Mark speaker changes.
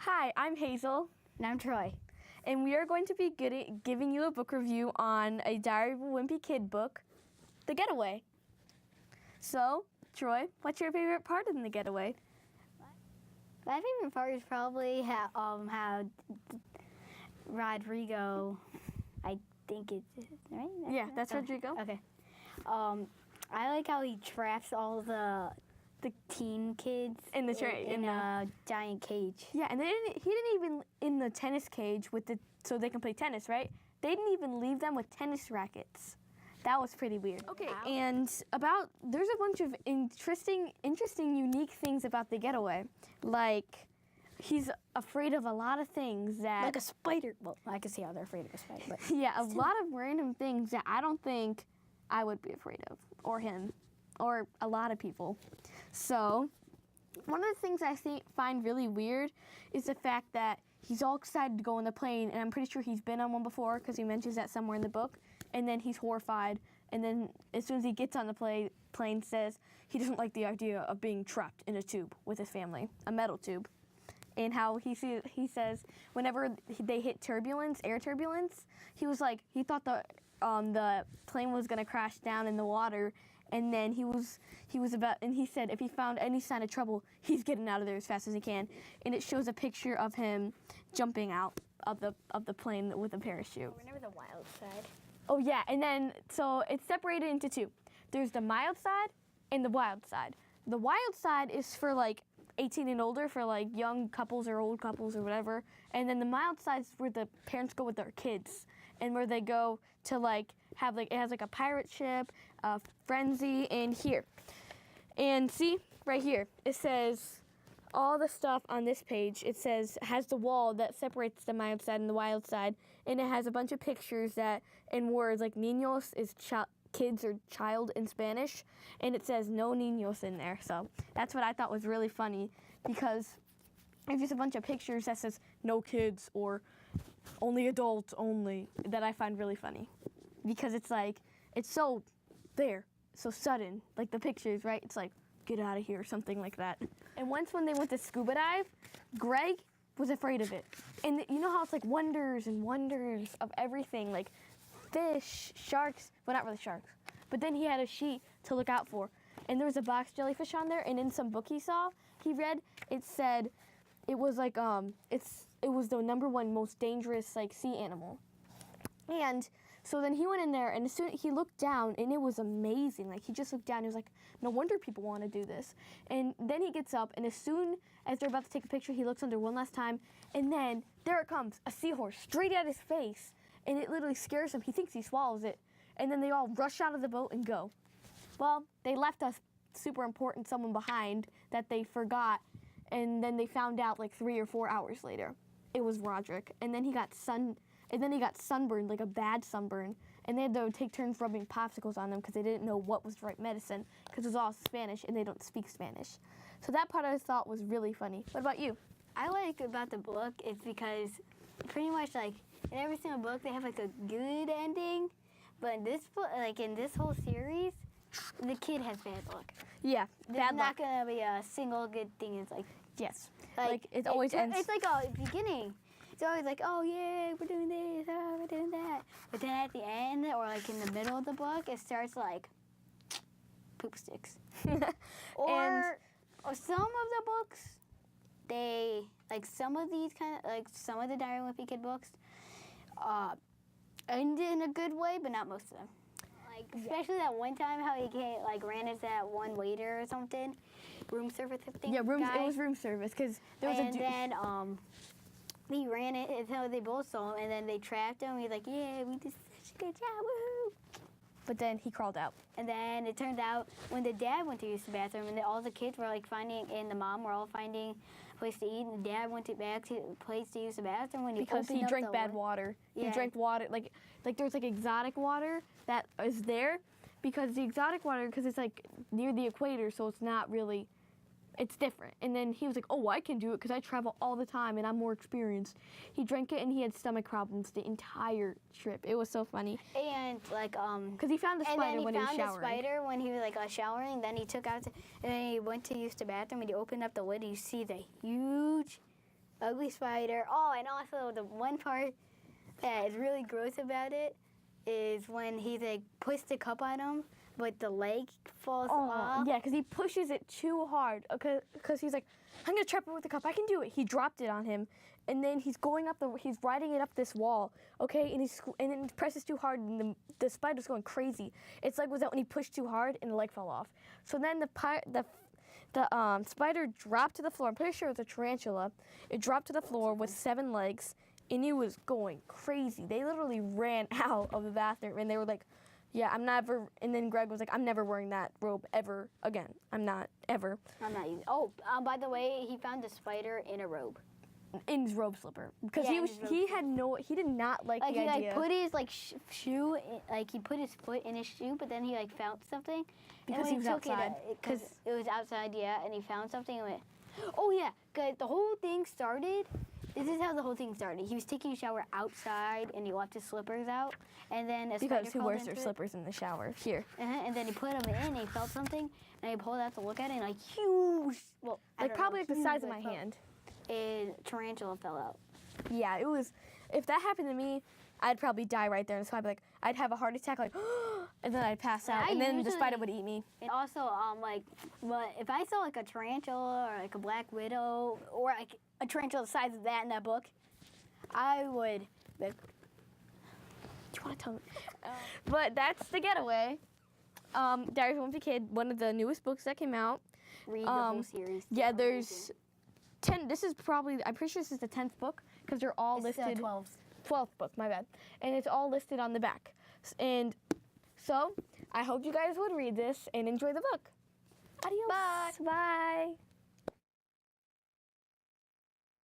Speaker 1: Hi, I'm Hazel,
Speaker 2: And I'm Troy.
Speaker 1: and we are going to be giving you a book review on a Diary of a Wimpy Kid book, The Getaway. So, Troy, what's your favorite part in The Getaway?
Speaker 2: My favorite part is probably how Rodrigo, I think it's right.
Speaker 1: Yeah, that's Rodrigo.
Speaker 2: Okay. I like how he traps all the teen kids
Speaker 1: In the tray,
Speaker 2: in a giant cage.
Speaker 1: Yeah, and he didn't even in the tennis cage so they can play tennis, right? They didn't even leave them with tennis rackets. That was pretty weird. Okay,
Speaker 2: Wow.
Speaker 1: and there's a bunch of interesting, unique things about The Getaway. Like, he's afraid of a lot of things that...
Speaker 2: Like a spider. Well, I can see how they're afraid of a spider, but
Speaker 1: Yeah, a lot of random things that I don't think I would be afraid of, or him, or a lot of people. So, one of the things I find really weird is the fact that he's all excited to go on the plane, and I'm pretty sure he's been on one before because he mentions that somewhere in the book, and then he's horrified, and then as soon as he gets on the plane says he doesn't like the idea of being trapped in a tube with his family, a metal tube. And how he says whenever they hit air turbulence, he was like, he thought the plane was gonna crash down in the water, and then he said if he found any sign of trouble, he's getting out of there as fast as he can. And it shows a picture of him jumping out of the plane with a parachute.
Speaker 2: we're never the wild side.
Speaker 1: Oh yeah, and then so it's separated into two. There's the mild side and the wild side. The wild side is for like 18 and older, for like young couples or old couples or whatever. And then the mild side is where the parents go with their kids, and where they go to like have like, it has like a pirate ship, a frenzy, and here. And see, right here, it says all the stuff on this page. It has the wall that separates the mild side and the wild side, and it has a bunch of pictures and words like niños is kids or child in Spanish, and it says no niños in there. So that's what I thought was really funny, because there's just a bunch of pictures that says no kids or only adults only, that I find really funny, because it's like, it's so sudden, like the pictures, right? It's like, get out of here, or something like that. And once when they went to scuba dive, Greg was afraid of it. And you know how it's like wonders and wonders of everything, like fish, sharks, well, not really sharks, but then he had a sheet to look out for. And there was a box jellyfish on there, and in some book he read, it said it was like, it was the #1 most dangerous like sea animal. And so then he went in there, and as soon he looked down, and it was amazing. Like, he just looked down, and he was like, no wonder people want to do this. And then he gets up, and as soon as they're about to take a picture, he looks under one last time, and then there it comes, a seahorse straight at his face, and it literally scares him. He thinks he swallows it, and then they all rush out of the boat and go. Well, they left a super important someone behind that they forgot, and then they found out like 3 or 4 hours later. It was Roderick, and then he got sunburned, like a bad sunburn, and they had to take turns rubbing popsicles on them because they didn't know what was the right medicine, because it was all Spanish and they don't speak Spanish. So that part I thought was really funny. What about you?
Speaker 2: I like about the book is because pretty much like in every single book they have like a good ending, but in this book, like in this whole series, the kid has bad luck.
Speaker 1: Yeah,
Speaker 2: There's
Speaker 1: bad
Speaker 2: not
Speaker 1: luck.
Speaker 2: gonna be a single good thing. It's like,
Speaker 1: Yes, like it always ends.
Speaker 2: It's like a beginning. It's always like, oh yeah, we're doing this, oh, we're doing that. But then at the end, or like in the middle of the book, it starts like poop sticks. Or some of the books, they like some of these some of the Diary of a Wimpy Kid books end in a good way, but not most of them. Like especially that one time how he ran into that one waiter or something, room service thing.
Speaker 1: Yeah,
Speaker 2: guy.
Speaker 1: It was room service because there was
Speaker 2: and then he ran it until they both saw him, and then they trapped him. He's like, yeah, we did such a good job, woohoo.
Speaker 1: But then he crawled out.
Speaker 2: And then it turned out when the dad went to use the bathroom, and all the kids were like finding, and the mom were all finding a place to eat, and the dad went back to a place to use the bathroom when
Speaker 1: Because he drank bad water.
Speaker 2: Yeah.
Speaker 1: He drank water, like there's like exotic water that is there, because the exotic water, because it's like near the equator, so it's not really, it's different. And then he was like, oh, I can do it because I travel all the time and I'm more experienced. He drank it and he had stomach problems the entire trip. It was so funny.
Speaker 2: And like
Speaker 1: because he found the spider when he was showering.
Speaker 2: And then he found the spider when he was like showering. Then he took out, and then he went to use the bathroom, and he opened up the lid, and you see the huge ugly spider. Oh, and also the one part that is really gross about it is when he like puts the cup on him, but the leg falls off.
Speaker 1: Yeah, because he pushes it too hard. Because he's like, I'm gonna trap it with the cup. I can do it. He dropped it on him, and then he's he's riding it up this wall. Okay, and then he presses too hard, and the spider's going crazy. It's like was that when he pushed too hard and the leg fell off. So then the spider dropped to the floor. I'm pretty sure it was a tarantula. It dropped to the floor with 7 legs, and it was going crazy. They literally ran out of the bathroom, and they were like, yeah, I'm never, and then Greg was like, I'm never wearing that robe ever again. I'm not, ever.
Speaker 2: I'm not either. Oh, by the way, he found a spider in a robe.
Speaker 1: In his robe slipper. Because
Speaker 2: Yeah,
Speaker 1: he did not like the
Speaker 2: he
Speaker 1: idea.
Speaker 2: put his shoe, he put his foot in his shoe, but then he found something.
Speaker 1: Because
Speaker 2: and
Speaker 1: he was outside.
Speaker 2: Because it was outside, yeah, and he found something and went, oh yeah, guys, the whole thing started. This is how the whole thing started. He was taking a shower outside, and he left his slippers out, and then
Speaker 1: because who wears their slippers in the shower? Here.
Speaker 2: And then he put them in, and he felt something, and he pulled out to look at it, and huge, well,
Speaker 1: Probably the size of my hand.
Speaker 2: A tarantula fell out.
Speaker 1: Yeah, it was. If that happened to me, I'd probably die right there. And so I'd have a heart attack, like, and then I'd pass out, and then the spider would eat me.
Speaker 2: And also, but if I saw a tarantula or a black widow or a tarantula the size of that in that book, I would. Do
Speaker 1: you want to tell me? But that's The Getaway. Diary of a Wimpy Kid, one of the newest books that came out.
Speaker 2: Read the whole series.
Speaker 1: Yeah, there's 10. This is probably, I'm pretty sure this is the 10th book because they're all listed. 12th book, my bad. And it's all listed on the back. And so I hope you guys would read this and enjoy the book. Adios.
Speaker 2: Bye.
Speaker 1: Bye.